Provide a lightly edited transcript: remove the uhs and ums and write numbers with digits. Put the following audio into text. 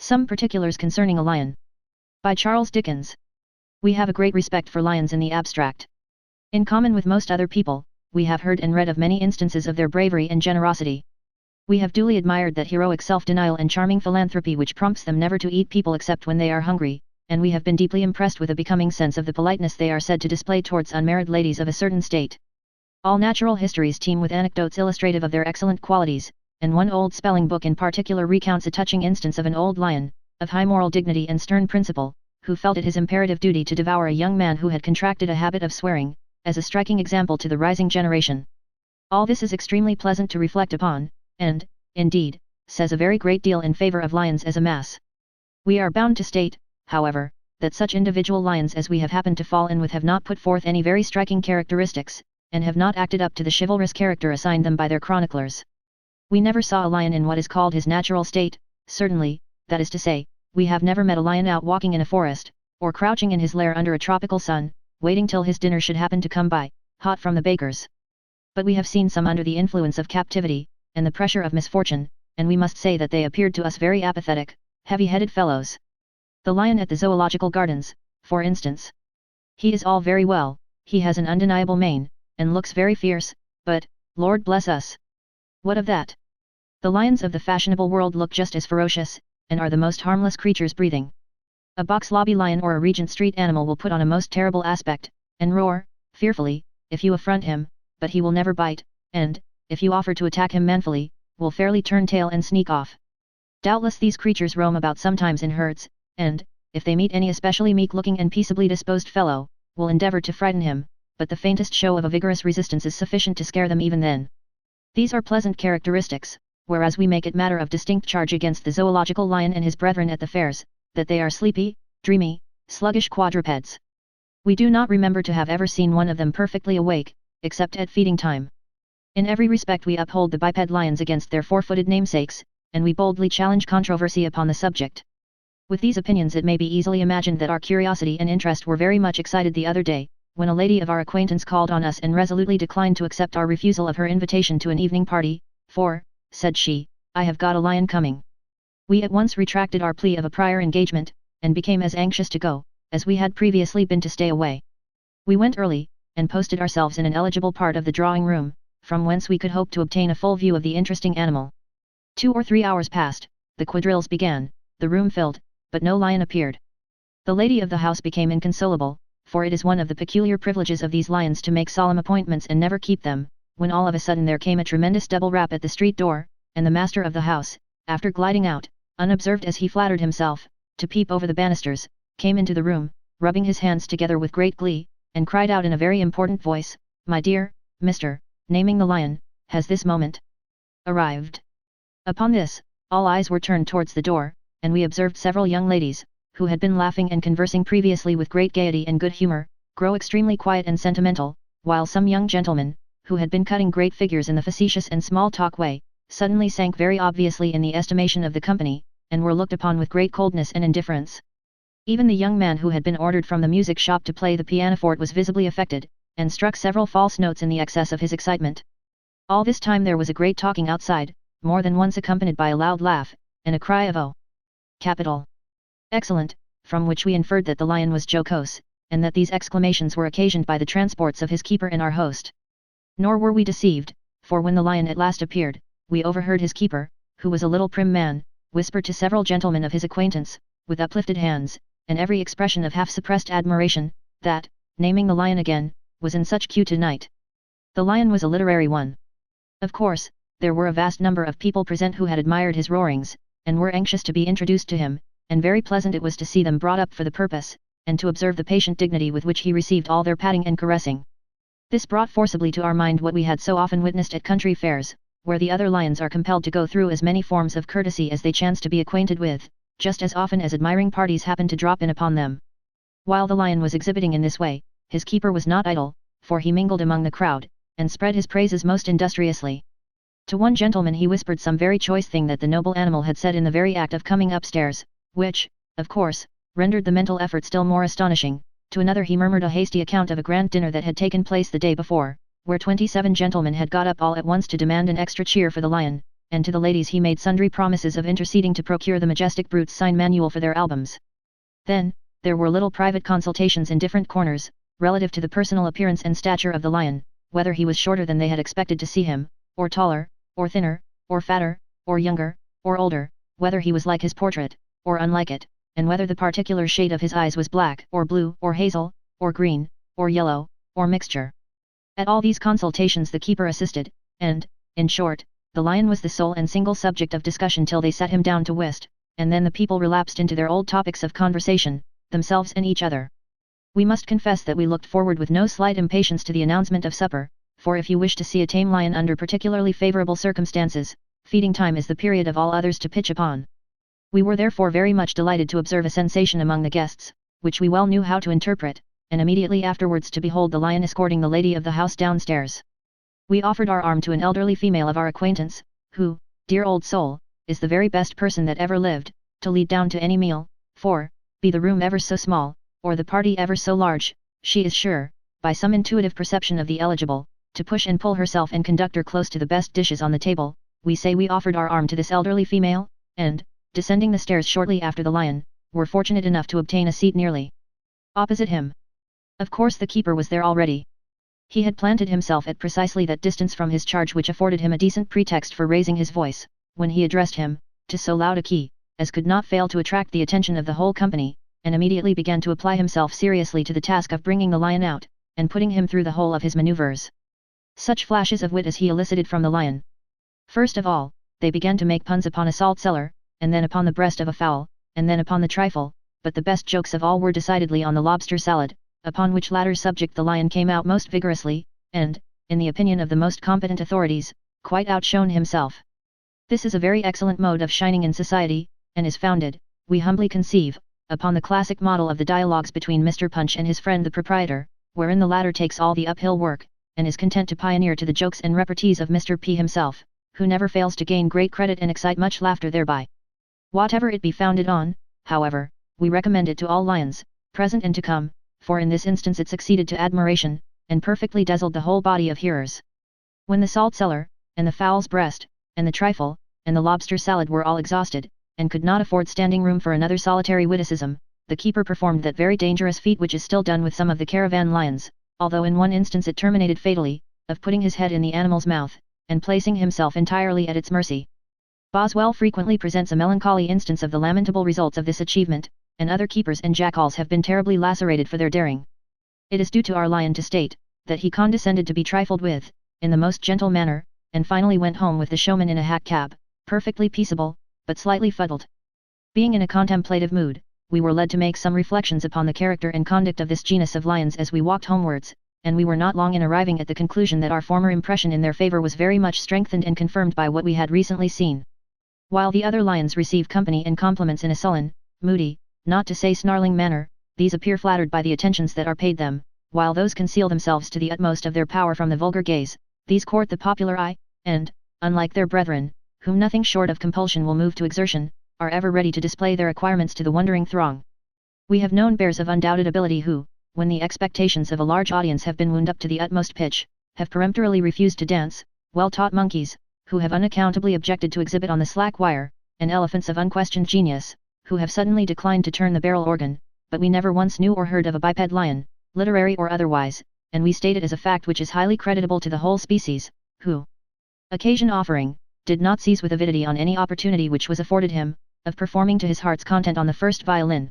Some particulars concerning a lion. By Charles Dickens. We have a great respect for lions in the abstract. In common with most other people, we have heard and read of many instances of their bravery and generosity. We have duly admired that heroic self-denial and charming philanthropy which prompts them never to eat people except when they are hungry, and we have been deeply impressed with a becoming sense of the politeness they are said to display towards unmarried ladies of a certain state. All natural histories teem with anecdotes illustrative of their excellent qualities, and one old spelling book in particular recounts a touching instance of an old lion, of high moral dignity and stern principle, who felt it his imperative duty to devour a young man who had contracted a habit of swearing, as a striking example to the rising generation. All this is extremely pleasant to reflect upon, and, indeed, says a very great deal in favor of lions as a mass. We are bound to state, however, that such individual lions as we have happened to fall in with have not put forth any very striking characteristics, and have not acted up to the chivalrous character assigned them by their chroniclers. We never saw a lion in what is called his natural state, certainly, that is to say, we have never met a lion out walking in a forest, or crouching in his lair under a tropical sun, waiting till his dinner should happen to come by, hot from the baker's. But we have seen some under the influence of captivity, and the pressure of misfortune, and we must say that they appeared to us very apathetic, heavy-headed fellows. The lion at the Zoological Gardens, for instance. He is all very well, he has an undeniable mane, and looks very fierce, but, Lord bless us! What of that? The lions of the fashionable world look just as ferocious, and are the most harmless creatures breathing. A box lobby lion or a Regent Street animal will put on a most terrible aspect, and roar, fearfully, if you affront him, but he will never bite, and, if you offer to attack him manfully, will fairly turn tail and sneak off. Doubtless these creatures roam about sometimes in herds, and, if they meet any especially meek-looking and peaceably disposed fellow, will endeavour to frighten him, but the faintest show of a vigorous resistance is sufficient to scare them even then. These are pleasant characteristics, whereas we make it matter of distinct charge against the zoological lion and his brethren at the fairs, that they are sleepy, dreamy, sluggish quadrupeds. We do not remember to have ever seen one of them perfectly awake, except at feeding time. In every respect we uphold the biped lions against their four-footed namesakes, and we boldly challenge controversy upon the subject. With these opinions it may be easily imagined that our curiosity and interest were very much excited the other day, when a lady of our acquaintance called on us and resolutely declined to accept our refusal of her invitation to an evening party, for, said she, I have got a lion coming. We at once retracted our plea of a prior engagement, and became as anxious to go, as we had previously been to stay away. We went early, and posted ourselves in an eligible part of the drawing-room, from whence we could hope to obtain a full view of the interesting animal. 2 or 3 hours passed, the quadrilles began, the room filled, but no lion appeared. The lady of the house became inconsolable, for it is one of the peculiar privileges of these lions to make solemn appointments and never keep them, when all of a sudden there came a tremendous double rap at the street door, and the master of the house, after gliding out, unobserved as he flattered himself, to peep over the banisters, came into the room, rubbing his hands together with great glee, and cried out in a very important voice, My dear, Mr., naming the lion, has this moment arrived. Upon this, all eyes were turned towards the door, and we observed several young ladies, who had been laughing and conversing previously with great gaiety and good humour, grow extremely quiet and sentimental, while some young gentlemen, who had been cutting great figures in the facetious and small-talk way, suddenly sank very obviously in the estimation of the company, and were looked upon with great coldness and indifference. Even the young man who had been ordered from the music shop to play the pianoforte was visibly affected, and struck several false notes in the excess of his excitement. All this time there was a great talking outside, more than once accompanied by a loud laugh, and a cry of "Oh! Capital! Excellent!" from which we inferred that the lion was jocose, and that these exclamations were occasioned by the transports of his keeper and our host. Nor were we deceived, for when the lion at last appeared, we overheard his keeper, who was a little prim man, whisper to several gentlemen of his acquaintance, with uplifted hands, and every expression of half-suppressed admiration, that, naming the lion again, was in such cue tonight. The lion was a literary one. Of course, there were a vast number of people present who had admired his roarings, and were anxious to be introduced to him, and very pleasant it was to see them brought up for the purpose, and to observe the patient dignity with which he received all their patting and caressing. This brought forcibly to our mind what we had so often witnessed at country fairs, where the other lions are compelled to go through as many forms of courtesy as they chance to be acquainted with, just as often as admiring parties happen to drop in upon them. While the lion was exhibiting in this way, his keeper was not idle, for he mingled among the crowd, and spread his praises most industriously. To one gentleman he whispered some very choice thing that the noble animal had said in the very act of coming upstairs, which, of course, rendered the mental effort still more astonishing. To another he murmured a hasty account of a grand dinner that had taken place the day before, where 27 gentlemen had got up all at once to demand an extra cheer for the lion, and to the ladies he made sundry promises of interceding to procure the majestic brute's sign manual for their albums. Then, there were little private consultations in different corners, relative to the personal appearance and stature of the lion, whether he was shorter than they had expected to see him, or taller, or thinner, or fatter, or younger, or older, whether he was like his portrait, or unlike it, and whether the particular shade of his eyes was black, or blue, or hazel, or green, or yellow, or mixture. At all these consultations the keeper assisted, and, in short, the lion was the sole and single subject of discussion till they sat him down to whist, and then the people relapsed into their old topics of conversation, themselves and each other. We must confess that we looked forward with no slight impatience to the announcement of supper, for if you wish to see a tame lion under particularly favourable circumstances, feeding time is the period of all others to pitch upon. We were therefore very much delighted to observe a sensation among the guests, which we well knew how to interpret, and immediately afterwards to behold the lion escorting the lady of the house downstairs. We offered our arm to an elderly female of our acquaintance, who, dear old soul, is the very best person that ever lived, to lead down to any meal, for, be the room ever so small, or the party ever so large, she is sure, by some intuitive perception of the eligible, to push and pull herself and conduct her close to the best dishes on the table. We say we offered our arm to this elderly female, and, descending the stairs shortly after the lion, were fortunate enough to obtain a seat nearly opposite him. Of course the keeper was there already. He had planted himself at precisely that distance from his charge which afforded him a decent pretext for raising his voice, when he addressed him, to so loud a key, as could not fail to attract the attention of the whole company, and immediately began to apply himself seriously to the task of bringing the lion out, and putting him through the whole of his manoeuvres. Such flashes of wit as he elicited from the lion! First of all, they began to make puns upon a salt cellar, and then upon the breast of a fowl, and then upon the trifle, but the best jokes of all were decidedly on the lobster salad, upon which latter subject the lion came out most vigorously, and, in the opinion of the most competent authorities, quite outshone himself. This is a very excellent mode of shining in society, and is founded, we humbly conceive, upon the classic model of the dialogues between Mr. Punch and his friend the proprietor, wherein the latter takes all the uphill work, and is content to pioneer to the jokes and repartees of Mr. P himself, who never fails to gain great credit and excite much laughter thereby. Whatever it be founded on, however, we recommend it to all lions, present and to come, for in this instance it succeeded to admiration, and perfectly dazzled the whole body of hearers. When the salt cellar, and the fowl's breast, and the trifle, and the lobster salad were all exhausted, and could not afford standing room for another solitary witticism, the keeper performed that very dangerous feat which is still done with some of the caravan lions, although in one instance it terminated fatally, of putting his head in the animal's mouth, and placing himself entirely at its mercy. Boswell frequently presents a melancholy instance of the lamentable results of this achievement, and other keepers and jackals have been terribly lacerated for their daring. It is due to our lion to state, that he condescended to be trifled with, in the most gentle manner, and finally went home with the showman in a hack cab, perfectly peaceable, but slightly fuddled. Being in a contemplative mood, we were led to make some reflections upon the character and conduct of this genus of lions as we walked homewards, and we were not long in arriving at the conclusion that our former impression in their favour was very much strengthened and confirmed by what we had recently seen. While the other lions receive company and compliments in a sullen, moody, not to say snarling manner, these appear flattered by the attentions that are paid them, while those conceal themselves to the utmost of their power from the vulgar gaze. These court the popular eye, and, unlike their brethren, whom nothing short of compulsion will move to exertion, are ever ready to display their acquirements to the wondering throng. We have known bears of undoubted ability who, when the expectations of a large audience have been wound up to the utmost pitch, have peremptorily refused to dance, well-taught monkeys, who have unaccountably objected to exhibit on the slack wire, and elephants of unquestioned genius, who have suddenly declined to turn the barrel organ, but we never once knew or heard of a biped lion, literary or otherwise, and we state it as a fact which is highly creditable to the whole species, who, occasion offering, did not seize with avidity on any opportunity which was afforded him, of performing to his heart's content on the first violin.